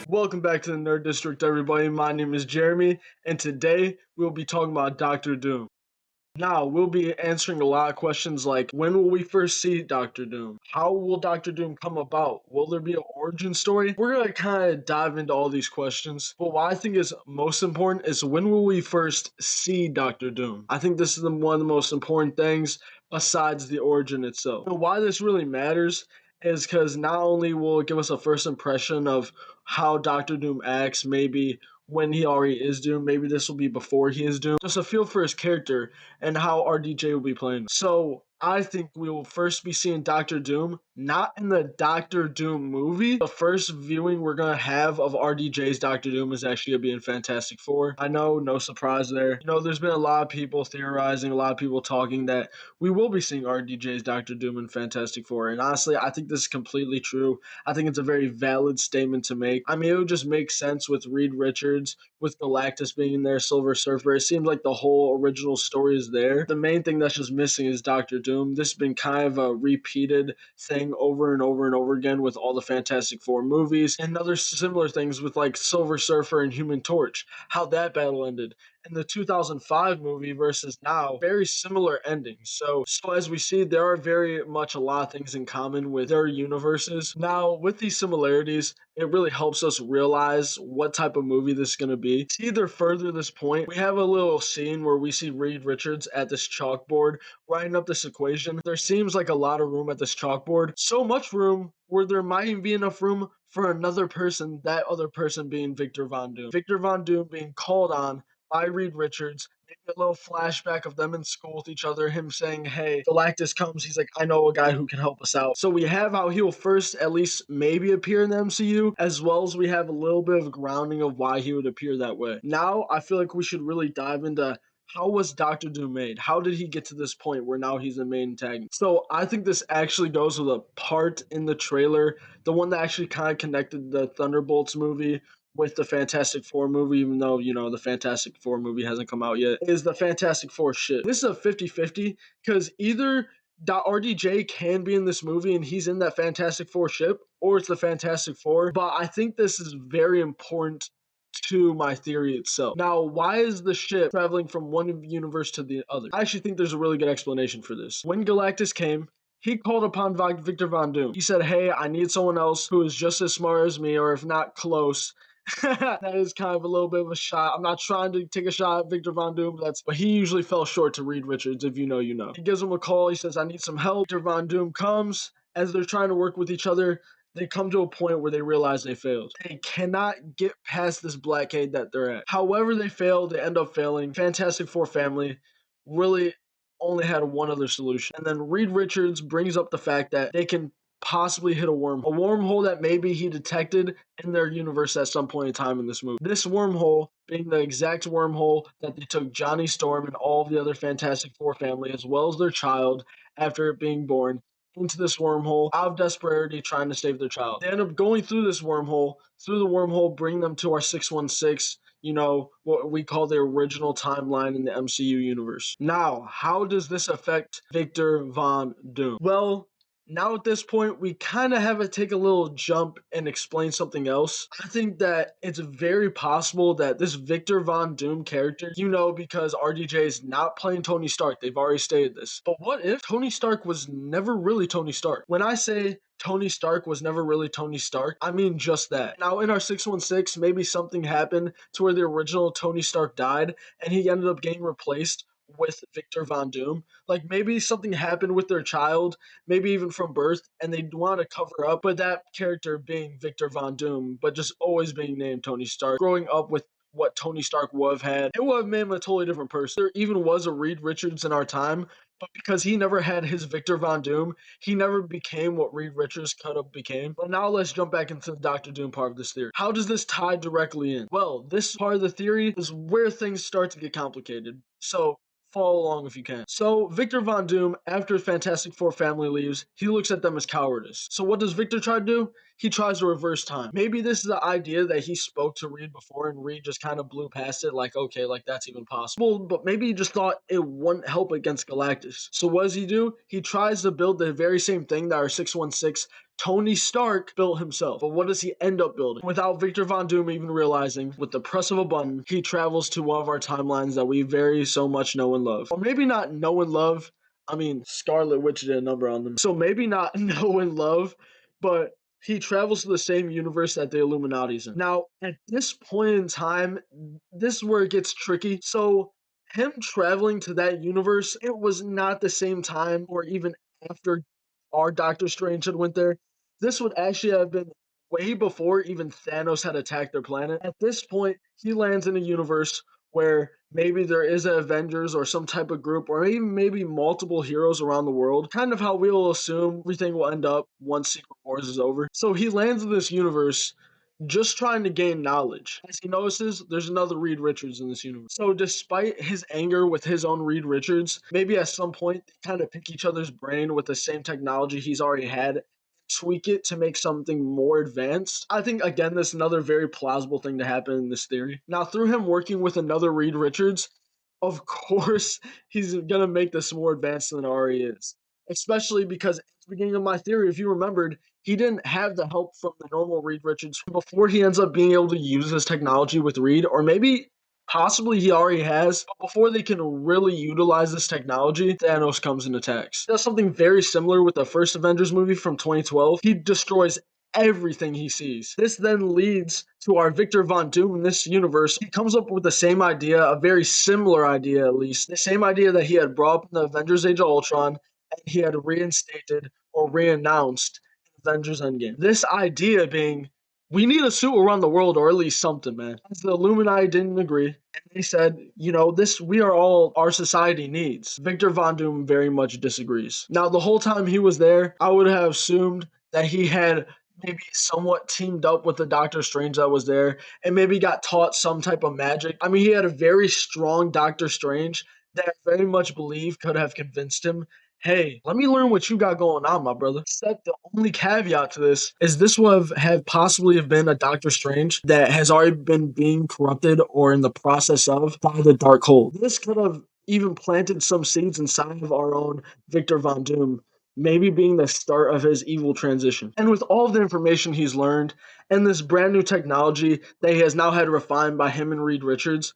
Welcome back to the Nerd District, everybody. My name is Jeremy, and today we'll be talking about Doctor Doom. Now, we'll be answering a lot of questions like, when will we first see Doctor Doom? How will Doctor Doom come about? Will there be an origin story? We're going to kind of dive into all these questions, but what I think is most important is, when will we first see Doctor Doom? I think this is one of the most important things besides the origin itself. And why this really matters is because not only will it give us a first impression of how Doctor Doom acts, maybe when he already is Doom, maybe this will be before he is Doom, just a feel for his character and how RDJ will be playing. So I think we will first be seeing Doctor Doom, not in the Doctor Doom movie. The first viewing we're going to have of RDJ's Doctor Doom is actually going to be in Fantastic Four. I know, no surprise there. There's been a lot of people theorizing, a lot of people talking that we will be seeing RDJ's Doctor Doom in Fantastic Four. And honestly, I think this is completely true. I think it's a very valid statement to make. I mean, it would just make sense with Reed Richards, with Galactus being in there, Silver Surfer. It seems like the whole original story is there. The main thing that's just missing is Doctor Doom. This has been kind of a repeated thing over and over and over again with all the Fantastic Four movies, and other similar things with like Silver Surfer and Human Torch, how that battle ended. In the 2005 movie versus now, very similar endings. So as we see, there are very much a lot of things in common with their universes. Now, with these similarities, it really helps us realize what type of movie this is going to be. To either further this point, we have a little scene where we see Reed Richards at this chalkboard writing up this equation. There seems like a lot of room at this chalkboard. So much room where there might even be enough room for another person, that other person being Victor Von Doom. Victor Von Doom being called on by Reed Richards. Maybe a little flashback of them in school with each other, him saying, hey, Galactus comes, he's like, I know a guy who can help us out. So we have how he'll first at least maybe appear in the MCU, as well as we have a little bit of grounding of why he would appear that way. Now, I feel like we should really dive into, how was Doctor Doom made? How did he get to this point where now he's the main antagonist? So I think this actually goes with a part in the trailer, the one that actually kind of connected the Thunderbolts movie with the Fantastic Four movie, even though, the Fantastic Four movie hasn't come out yet, is the Fantastic Four ship. This is a 50-50, because either RDJ can be in this movie and he's in that Fantastic Four ship, or it's the Fantastic Four. But I think this is very important to my theory itself. Now, why is the ship traveling from one universe to the other? I actually think there's a really good explanation for this. When Galactus came, he called upon Victor Von Doom. He said, hey, I need someone else who is just as smart as me, or if not close. That is kind of a little bit of a shot. I'm not trying to take a shot at Victor Von Doom, but he usually fell short to Reed Richards. If you know, you know. He gives him a call. He says, I need some help. Victor Von Doom comes. As they're trying to work with each other, they come to a point where they realize they failed. They cannot get past this blockade that they're at. However they fail, they end up failing. Fantastic Four family really only had one other solution. And then Reed Richards brings up the fact that they can possibly hit a wormhole that maybe he detected in their universe at some point in time in this movie. This wormhole being the exact wormhole that they took Johnny Storm and all of the other Fantastic Four family, as well as their child, after it being born, into this wormhole out of desperation, trying to save their child. They end up going through this wormhole, bring them to our 616, what we call the original timeline in the MCU universe. Now, how does this affect Victor Von Doom? Well, now at this point, we kind of have to take a little jump and explain something else. I think that it's very possible that this Victor Von Doom character, because RDJ is not playing Tony Stark, they've already stated this. But what if Tony Stark was never really Tony Stark? When I say Tony Stark was never really Tony Stark, I mean just that. Now in our 616, maybe something happened to where the original Tony Stark died and he ended up getting replaced with Victor Von Doom. Like, maybe something happened with their child, maybe even from birth, and they want to cover up, but that character being Victor Von Doom, but just always being named Tony Stark, growing up with what Tony Stark would have had, it would have made him a totally different person. There even was a Reed Richards in our time, but because he never had his Victor Von Doom, he never became what Reed Richards could have became. But now let's jump back into the Doctor Doom part of this theory. How does this tie directly in? Well, this part of the theory is where things start to get complicated. So follow along if you can. So Victor Von Doom, after Fantastic Four family leaves, he looks at them as cowardice. So what does Victor try to do? he tries to reverse time. Maybe this is the idea that he spoke to Reed before and Reed just kind of blew past it like, okay, like that's even possible. But maybe he just thought it wouldn't help against Galactus. So what does he do? He tries to build the very same thing that our 616 Tony Stark built himself. But what does he end up building? Without Victor Von Doom even realizing, with the press of a button, he travels to one of our timelines that we very so much know and love. Or maybe not know and love. I mean, Scarlet Witch did a number on them. So maybe not know and love, but he travels to the same universe that the Illuminati's in. Now, at this point in time, this is where it gets tricky. So him traveling to that universe, it was not the same time or even after our Doctor Strange had went there. This would actually have been way before even Thanos had attacked their planet. At this point, he lands in a universe where maybe there is an Avengers or some type of group, or even maybe multiple heroes around the world. Kind of how we'll assume everything will end up once Secret Wars is over. So he lands in this universe just trying to gain knowledge. As he notices, there's another Reed Richards in this universe. So despite his anger with his own Reed Richards, maybe at some point they kind of pick each other's brain with the same technology he's already had, tweak it to make something more advanced. I think, again, this is another very plausible thing to happen in this theory. Now, through him working with another Reed Richards, of course, he's going to make this more advanced than it already is. Especially because at the beginning of my theory, if you remembered, he didn't have the help from the normal Reed Richards before he ends up being able to use this technology with Reed, or maybe possibly he already has, but before they can really utilize this technology, Thanos comes and attacks. He does something very similar with the first Avengers movie from 2012. He destroys everything he sees. This then leads to our Victor Von Doom in this universe. He comes up with the same idea, a very similar idea at least, the same idea that he had brought up in the Avengers Age of Ultron, and he had reinstated or reannounced in Avengers Endgame. This idea being, we need a suit around the world, or at least something, man. As the Illuminati didn't agree, and they said, this we are all our society needs. Victor Von Doom very much disagrees. Now, the whole time he was there, I would have assumed that he had maybe somewhat teamed up with the Doctor Strange that was there and maybe got taught some type of magic. I mean, he had a very strong Doctor Strange that I very much believe could have convinced him, hey, let me learn what you got going on, my brother. Except the only caveat to this is this would have possibly have been a Doctor Strange that has already been being corrupted or in the process of by the Darkhold. This could have even planted some seeds inside of our own Victor Von Doom, maybe being the start of his evil transition. And with all of the information he's learned and this brand new technology that he has now had refined by him and Reed Richards,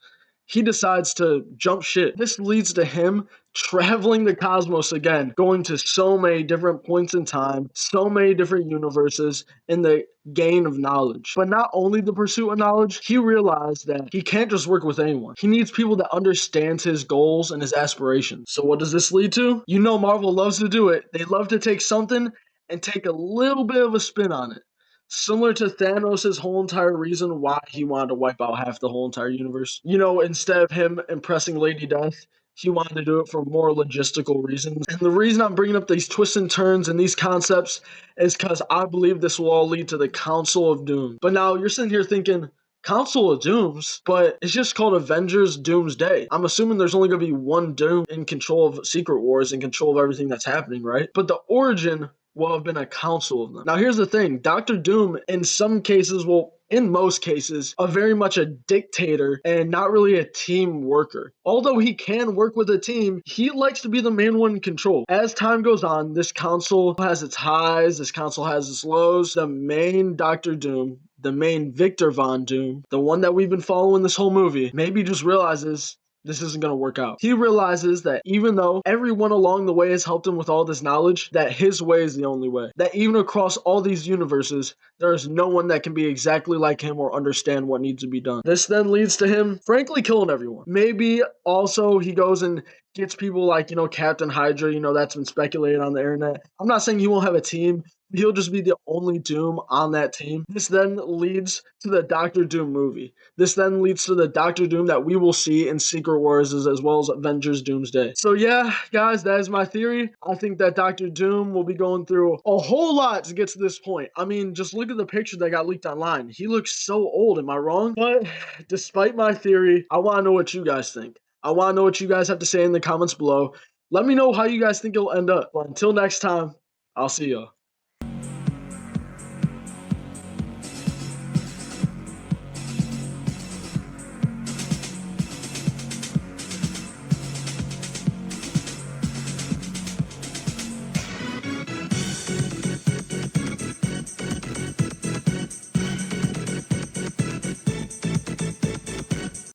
he decides to jump ship. This leads to him traveling the cosmos again, going to so many different points in time, so many different universes, in the gain of knowledge. But not only the pursuit of knowledge, he realized that he can't just work with anyone. He needs people that understand his goals and his aspirations. So what does this lead to? Marvel loves to do it. They love to take something and take a little bit of a spin on it. Similar to Thanos' whole entire reason why he wanted to wipe out half the whole entire universe. Instead of him impressing Lady Death, he wanted to do it for more logistical reasons. And the reason I'm bringing up these twists and turns and these concepts is because I believe this will all lead to the Council of Doom. But now you're sitting here thinking, Council of Dooms? But it's just called Avengers Doomsday. I'm assuming there's only going to be one Doom in control of Secret Wars, in control of everything that's happening, right? But the origin will have been a council of them. Now, here's the thing. Dr. Doom, in some cases, in most cases, are very much a dictator and not really a team worker. Although he can work with a team, he likes to be the main one in control. As time goes on, this council has its highs, this council has its lows. The main Dr. Doom, the main Victor Von Doom, the one that we've been following this whole movie, maybe just realizes this isn't going to work out. He realizes that even though everyone along the way has helped him with all this knowledge, that his way is the only way. That even across all these universes, there is no one that can be exactly like him or understand what needs to be done. This then leads to him, frankly, killing everyone. Maybe also he goes and gets people like, Captain Hydra, that's been speculated on the internet. I'm not saying he won't have a team. He'll just be the only Doom on that team. This then leads to the Doctor Doom movie. This then leads to the Doctor Doom that we will see in Secret Wars as well as Avengers Doomsday. So yeah, guys, that is my theory. I think that Doctor Doom will be going through a whole lot to get to this point. I mean, just look at the picture that got leaked online. He looks so old, am I wrong? But despite my theory, I want to know what you guys think. I want to know what you guys have to say in the comments below. Let me know how you guys think it'll end up. But until next time, I'll see y'all.